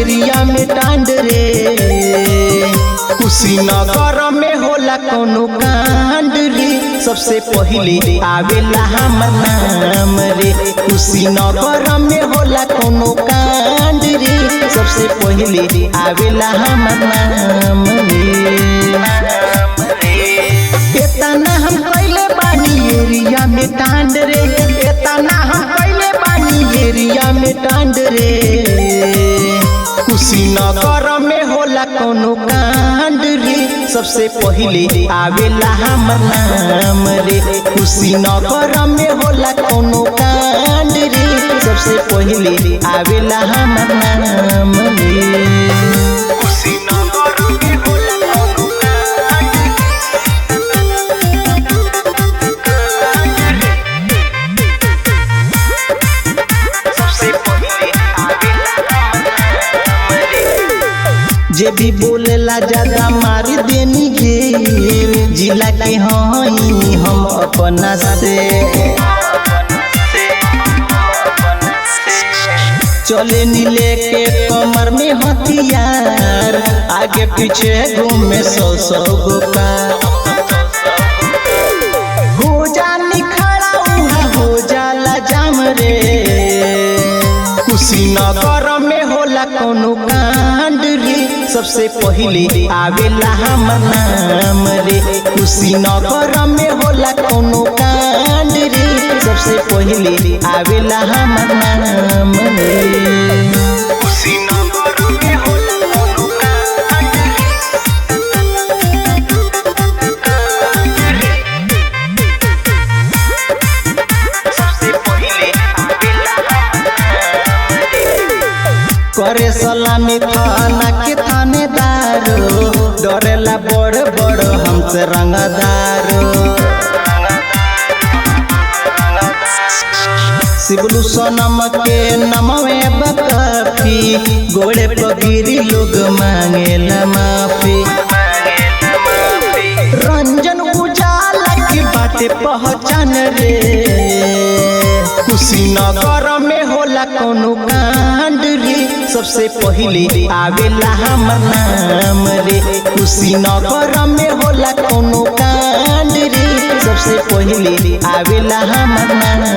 Area में टांड रे। कुशीनगर में होला कोनो कांड रे, सबसे पहिले आवेला हमर नाम रे। कुशीनगर में होला कोनो कांड रे, सबसे पहिले आवेला हमर नाम रे। एतना हम पहले बानी एरिया में टांड रे, एतना हम पहले बानी एरिया में टांड रे। कुशीनगर में होला कोनो कांड रे, सबसे पहिले आवेला हमर नाम रे। कुशीनगर में होला कोनो कांड रे, सबसे पहिले आवेला हमर नाम रे। जे भी बोलेला ज्यादा मार देनी गे, जिला के हई हम अपना से। चले नीले के कमर में हथियार, आगे पीछे घूमे 100 गो का। हो जानी खड़ा उहा हो जाला जाम रे। कुशीनगर में होला कोनो कांड रे, सबसे पहिले आवेला हमर नाम रे। कुशीनगर में होला कोनो कांड रे, सबसे पहिले आवेला हमर नाम रे। करे सलामी थाना के थानेदारो, डरेला बड़ बड़ हमसे रंगदारो। शिवलू सोनम के नमवे बकाफी, गोड़े पगिरी लोग मांगेला माफी। रंजन उजाला की बाटे पहचान रे। कुशीनगर में होला कोनो कांड रे, सबसे पहिले आवेला हमर नाम रे। कुशीनगर में होला कोनो कांड रे, सबसे पहिले आवेला हमर नाम।